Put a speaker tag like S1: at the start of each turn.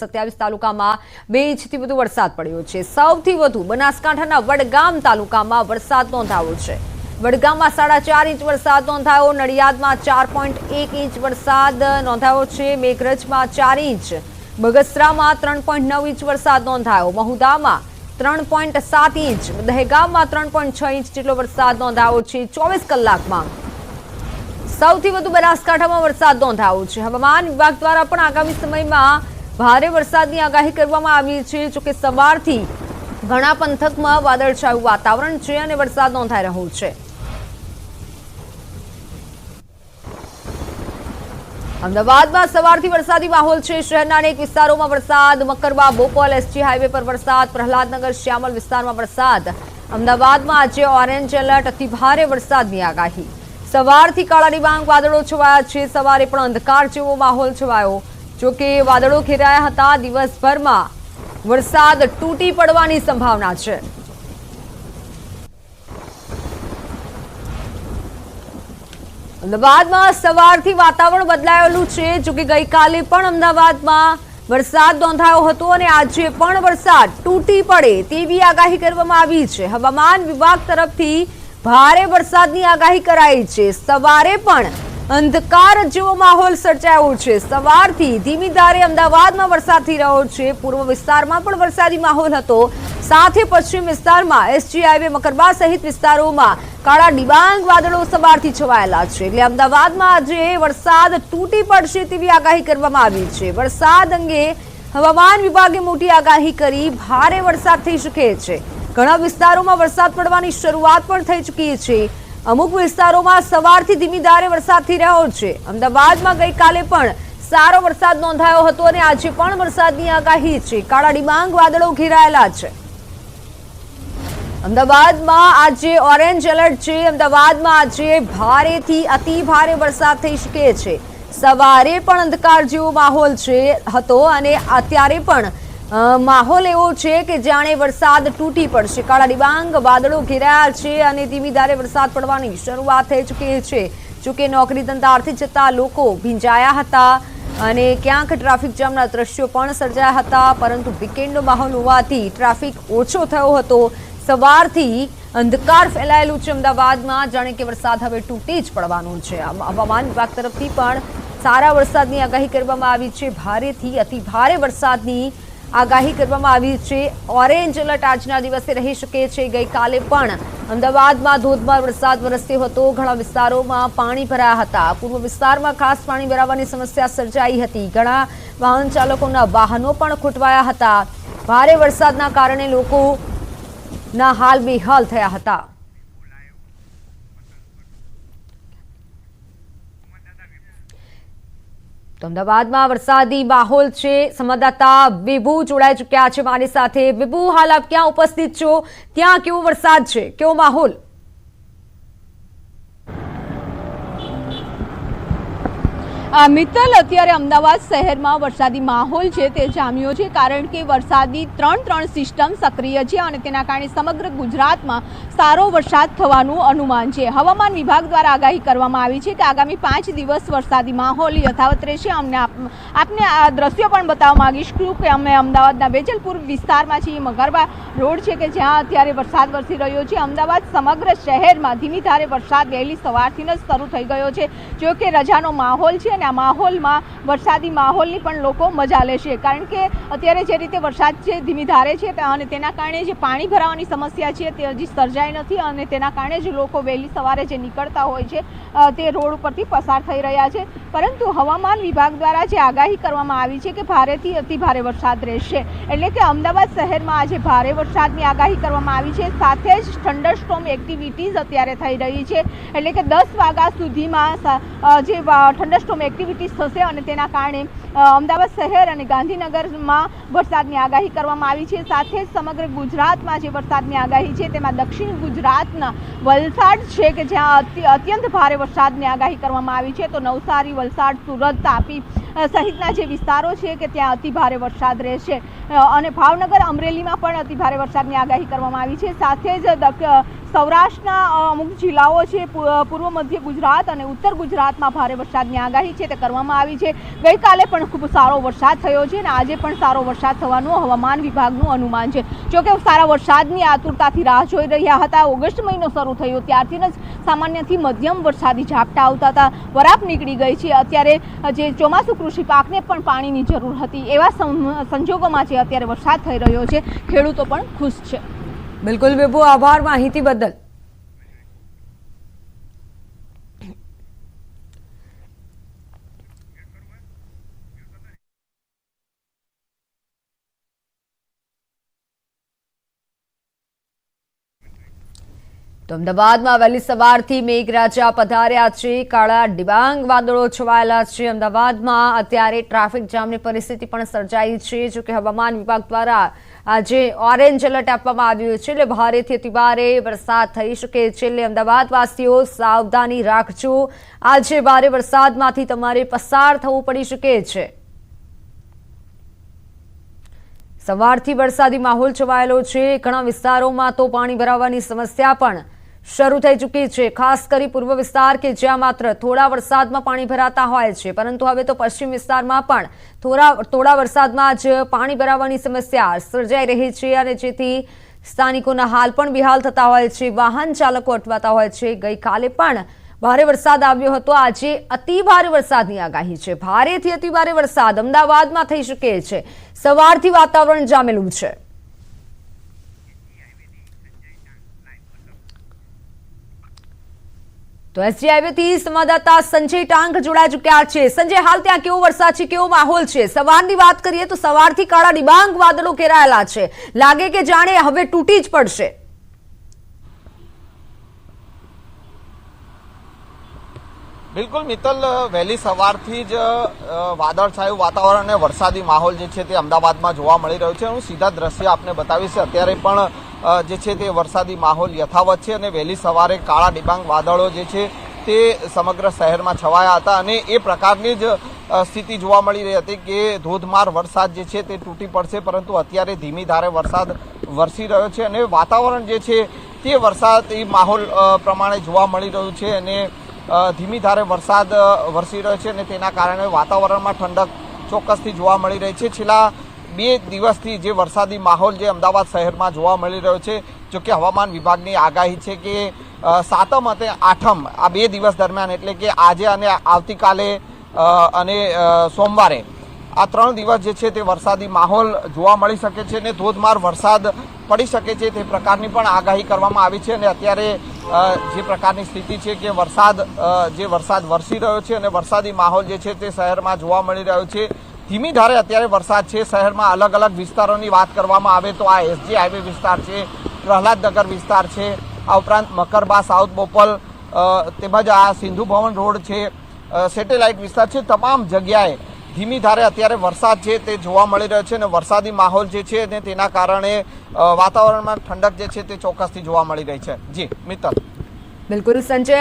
S1: 27 તાલુકામાં 2 ઇંચથી વધુ વરસાદ પડ્યો છે। સૌથી વધુ બનાસકાંઠાના વડગામ તાલુકામાં વરસાદ નોંધાયો છે। વડગામમાં 4.5 ઇંચ વરસાદ નોંધાયો, નડિયાદમાં 4.1 ઇંચ વરસાદ નોંધાયો છે, મેઘરજમાં 4 ઇંચ, બગસરામાં 3.9 ઇંચ વરસાદ નોંધાયો, મહુદામાં 3.7 ઇંચ, દહેગામમાં 3.6 ઇંચ જેટલો વરસાદ નોંધાયો છે। 24 કલાકમાં સૌથી વધુ બનાસકાંઠામાં વરસાદ નોંધાયો છે। હવામાન વિભાગ દ્વારા પણ આગામી સમયમાં ભારે વરસાદની આગાહી કરવામાં આવી છે। જોકે સવારથી ઘણા પંથકમાં વાદળછાયું વાતાવરણ છે અને વરસાદ નોંધાઈ રહ્યો છે। અમદાવાદમાં સવારથી વરસાદી માહોલ છે। શહેરના અનેક વિસ્તારોમાં વરસાદ, મકરવા, બોપલ, એસજી હાઈવે પર વરસાદ, પ્રહલાદનગર, શ્યામલ વિસ્તારમાં વરસાદ। અમદાવાદમાં આજે ઓરેન્જ એલર્ટ, અતિભારે વરસાદની આગાહી। સવારથી કાળા ડિબાંગ વાદળો છવાયા છે। સવારે પણ અંધકાર જેવો માહોલ છવાયો, જોકે વાદળો ઘેરાયા હતા। દિવસભરમાં વરસાદ તૂટી પડવાની સંભાવના છે। અમદાવાદમાં સવારથી વાતાવરણ બદલાયેલું છે। જોકે ગઈકાલે પણ અમદાવાદમાં વરસાદ નોંધાયો હતો અને આજે પણ વરસાદ તૂટી પડે તેવી આગાહી કરવામાં આવી છે। હવામાન વિભાગ તરફથી ભારે વરસાદની આગાહી કરાઈ છે। સવારે પણ અંધકાર જેવો માહોલ સર્જાયો છે। સવારથી ધીમી ધારે અમદાવાદમાં વરસાદ થઈ રહ્યો છે। પૂર્વ વિસ્તારમાં પણ વરસાદી માહોલ હતો, સાથે પશ્ચિમ વિસ્તારમાં એસજી હાઈવે, મકરબા સહિત વિસ્તારોમાં કાળા ડિબાંગ વાદળો સવારથી છવાયેલા છે। એટલે અમદાવાદમાં આજે વરસાદ તૂટી પડશે તેવી આગાહી કરવામાં આવી છે। વરસાદ અંગે હવામાન વિભાગે મોટી આગાહી કરી, ભારે વરસાદ થઈ શકે છે। ઘણા વિસ્તારોમાં વરસાદ પડવાની શરૂઆત પણ થઈ ચૂકી છે। અમુક વિસ્તારોમાં સવારથી ધીમી ધારે વરસાદ થઈ રહ્યો છે। અમદાવાદમાં ગઈકાલે પણ સારો વરસાદ નોંધાયો હતો અને આજે પણ વરસાદની આગાહી છે। કાળા ડિબાંગ વાદળો ઘેરાયેલા છે। અમદાવાદમાં આજે ઓરેન્જ એલર્ટ છે। અમદાવાદમાં આજે ભારેથી અતિ ભારે વરસાદ થઈ શકે છે। સવારે પણ અંધકાર જેવો માહોલ હતો અને અત્યારે પણ માહોલ એવો છે કે જાણે વરસાદ તૂટી પડશે। કાળા ડિબાંગ વાદળો ઘેરાયા છે અને ધીમી ધારે વરસાદ પડવાની શરૂઆત થઈ ચૂકી છે। જોકે નોકરી ધંધાર્થે જતા લોકો ભીંજાયા હતા અને ક્યાંક ટ્રાફિક જામના દ્રશ્યો પણ સર્જાયા હતા, પરંતુ વીકેન્ડનો માહોલ હોવાથી ટ્રાફિક ઓછો થયો હતો। સવારથી અંધકાર ફેલાયેલું છે અમદાવાદમાં, જાણે કે વરસાદ હવે તૂટી જ પડવાનો છે। હવામાન વિભાગ તરફથી પણ સારા વરસાદની આગાહી કરવામાં આવી છે। ભારેથી અતિ ભારે વરસાદની આગાહી કરવામાં આવી છે। ઓરેન્જ એલર્ટ આજના દિવસે રહી શકે છે। ગઈકાલે પણ અમદાવાદમાં ધોધમાર વરસાદ વરસ્યો હતો। ઘણા વિસ્તારોમાં પાણી ભરાયા હતા। પૂર્વ વિસ્તારમાં ખાસ પાણી ભરાવાની સમસ્યા સર્જાઈ હતી। ઘણા વાહન ચાલકોના વાહનો પણ ખૂટવાયા હતા। ભારે વરસાદના કારણે લોકોના હાલ બેહાલ થયા હતા। તો અમદાવાદમાં વરસાદી માહોલ છે। સંવાદદાતા વિભુ જોડાઈ ચૂક્યા છે મારી સાથે। વિભુ, હાલ આપ ક્યાં ઉપસ્થિત છો? ત્યાં કેવો વરસાદ છે, કેવો માહોલ?
S2: મિત્તલ, અત્યારે અમદાવાદ શહેરમાં વરસાદી માહોલ છે તે જામ્યો છે, કારણ કે વરસાદની ત્રણ સિસ્ટમ સક્રિય છે અને તેના કારણે સમગ્ર ગુજરાતમાં સારો વરસાદ થવાનું અનુમાન છે। હવામાન વિભાગ દ્વારા આગાહી કરવામાં આવી છે કે આગામી 5 દિવસ વરસાદી માહોલ યથાવત રહેશે। આપને આ દ્રશ્યો પણ બતાવવા માંગીશ કે અમે અમદાવાદના વેજલપુર વિસ્તારમાં છીએ। મકરવા રોડ છે કે જ્યાં અત્યારે વરસાદ વરસી રહ્યો છે। અમદાવાદ સમગ્ર શહેરમાં ધીમી ધારે વરસાદ વહેલી સવારથી જ શરૂ થઈ ગયો છે। જો કે રજાનો માહોલ છે, આ માહોલમાં વરસાદી માહોલની પણ લોકો મજા લેશે, કારણ કે અત્યારે જે રીતે વરસાદ છે ધીમી ધારે છે અને તેના કારણે જે પાણી ભરાવાની સમસ્યા છે તે હજી સર્જાઈ નથી અને તેના કારણે જ લોકો વહેલી સવારે જે નીકળતા હોય છે તે રોડ ઉપરથી પસાર થઈ રહ્યા છે। પરંતુ હવામાન વિભાગ દ્વારા જે આગાહી કરવામાં આવી છે કે ભારેથી અતિ ભારે વરસાદ રહેશે, એટલે કે અમદાવાદ શહેરમાં આજે ભારે વરસાદની આગાહી કરવામાં આવી છે। સાથે જ થંડરસ્ટોર્મ એક્ટિવિટીઝ અત્યારે થઈ રહી છે, એટલે કે 10 વાગ્યા સુધીમાં જે થંડરસ્ટોર્મ એક્ટિવિટીઝ થશે અને તેના કારણે અમદાવાદ શહેર અને ગાંધીનગરમાં વરસાદની આગાહી કરવામાં આવી છે। સાથે જ સમગ્ર ગુજરાતમાં જે વરસાદની આગાહી છે તેમાં દક્ષિણ ગુજરાતના વલસાડ છે કે જ્યાં અત્યંત ભારે વરસાદની આગાહી કરવામાં આવી છે, તો નવસારી, વલસાડ, સુરત, તાપી સહિતના જે વિસ્તારો છે કે ત્યાં અતિ ભારે વરસાદ રહેશે। અને ભાવનગર અમરેલીમાં પણ અતિભારે વરસાદની આગાહી કરવામાં આવી છે. સાથે જ સૌરાષ્ટ્રના અમુક જિલ્લાઓ છે, પૂર્વ મધ્ય ગુજરાત અને ઉત્તર ગુજરાતમાં ભારે વરસાદની આગાહી છે તે કરવામાં આવી છે. ગઈકાલે પણ ખૂબ સારો વરસાદ થયો છે અને આજે પણ સારો વરસાદ થવાનું હવામાન વિભાગનું અનુમાન છે. જોકે સારા વરસાદની આતુરતાથી રાહ જોઈ રહ્યા હતા. ઓગસ્ટ મહિનો શરૂ થયો ત્યારથી જ સામાન્યથી મધ્યમ વરસાદી ઝાપટા આવતા હતા. વરાપ નીકળી ગઈ છે. અત્યારે જે ચોમાસુ કૃષિ પાકને પણ પાણીની જરૂર હતી એવા સંજોગોમાં જે અત્યારે વરસાદ થઈ રહ્યો છે, ખેડૂતો પણ ખુશ છે.
S1: બિલકુલ બેબુ, આભાર માહિતી બદલ. તો અમદાવાદમાં વહેલી સવારથી મેઘરાજા પધાર્યા છે. કાળા ડિબાંગ વાદળો છવાયેલા છે. અમદાવાદમાં અત્યારે ટ્રાફિક જામની પરિસ્થિતિ પણ સર્જાઈ છે. જોકે હવામાન વિભાગ દ્વારા આજે ઓરેન્જ એલર્ટ આપવામાં આવ્યું છે, એટલે ભારેથી અતિભારે વરસાદ થઈ શકે છે. એટલે અમદાવાદવાસીઓ સાવધાની રાખજો. આજે ભારે વરસાદમાંથી તમારે પસાર થવું પડી શકે છે. સવારથી વરસાદી માહોલ છવાયેલો છે. ઘણા વિસ્તારોમાં તો પાણી ભરાવાની સમસ્યા પણ શરૂ થઈ ચૂકી છે. ખાસ કરી પૂર્વ વિસ્તાર કે જ્યાં માત્ર થોડા વરસાદમાં પાણી ભરાતા હોય છે, પરંતુ હવે તો પશ્ચિમ વિસ્તારમાં પણ થોડા વરસાદમાં જ પાણી ભરાવાની સમસ્યા સર્જાઈ રહી છે અને જેથી સ્થાનિકોના હાલ પણ બેહાલ થતા હોય છે. વાહન ચાલકો અટવાતા હોય છે. ગઈકાલે પણ ભારે વરસાદ આવ્યો હતો. આજે અતિ ભારે વરસાદની આગાહી છે. ભારેથી અતિ ભારે વરસાદ અમદાવાદમાં થઈ શકે છે. સવારથી વાતાવરણ જામેલું છે. તો એસજી હાઈવેથી સંવાદદાતા સંજય ટાંક જોડાઈ ચૂક્યા છે. સંજય, હાલ ત્યાં કેવો વરસાદ છે, કેવો માહોલ છે? સવારની વાત કરીએ તો સવારથી કાળા ડિબાંગ વાદળો ઘેરાયેલા છે. લાગે કે જાણે હવે તૂટી જ પડશે.
S3: બિલકુલ મિત્તલ, વહેલી સવારથી જ વાદળછાયું વાતાવરણ અને વરસાદી માહોલ જે છે તે અમદાવાદમાં જોવા મળી રહ્યો છે. હું સીધા દ્રશ્ય આપને બતાવીશ. અત્યારે પણ જે છે તે વરસાદી માહોલ યથાવત છે અને વહેલી સવારે કાળા ડિબાંગ વાદળો જે છે તે સમગ્ર શહેરમાં છવાયા હતા અને એ પ્રકારની જ સ્થિતિ જોવા મળી રહી હતી કે ધોધમાર વરસાદ જે છે તે તૂટી પડશે, પરંતુ અત્યારે ધીમી ધારે વરસાદ વરસી રહ્યો છે અને વાતાવરણ જે છે તે વરસાદી માહોલ પ્રમાણે જોવા મળી રહ્યું છે અને ધીમી ધારે વરસાદ વરસી રહ્યો છે અને તેના કારણે વાતાવરણમાં ઠંડક ચોક્કસથી જોવા મળી રહી છે. છેલ્લા 2 દિવસથી જે વરસાદી માહોલ જે અમદાવાદ શહેરમાં જોવા મળી રહ્યો છે, જોકે હવામાન વિભાગની આગાહી છે કે 7મ અને 8મ આ 2 દિવસ દરમિયાન, એટલે કે આજે અને આવતીકાલે અને સોમવારે, આ 3 દિવસ જે છે તે વરસાદી માહોલ જોવા મળી શકે છે અને ધોધમાર વરસાદ પડી શકે છે તે પ્રકારની પણ આગાહી કરવામાં આવી છે. અને અત્યારે જે પ્રકારની સ્થિતિ છે કે વરસાદ વરસી રહ્યો છે અને વરસાદી માહોલ જે છે તે શહેરમાં જોવા મળી રહ્યો છે. ધીમી ધારે અત્યારે વરસાદ છે. શહેરમાં અલગ અલગ વિસ્તારોની વાત કરવામાં આવે તો આ એસજી હાઈવે વિસ્તાર છે, પ્રહલાદનગર વિસ્તાર છે, આ ઉપરાંત મકરબા, સાઉથ બોપલ, તેમજ આ સિંધુ ભવન રોડ છે, સેટેલાઇટ વિસ્તાર છે. તમામ જગ્યાએ ધીમી ધારે અત્યારે વરસાદ છે તે જોવા મળી રહ્યો છે અને વરસાદી માહોલ જે છે ને તેના કારણે વાતાવરણમાં ઠંડક જે છે તે ચોક્કસથી જોવા મળી રહી છે. જી મિત્તલ.
S1: બિલકુલ સંજય.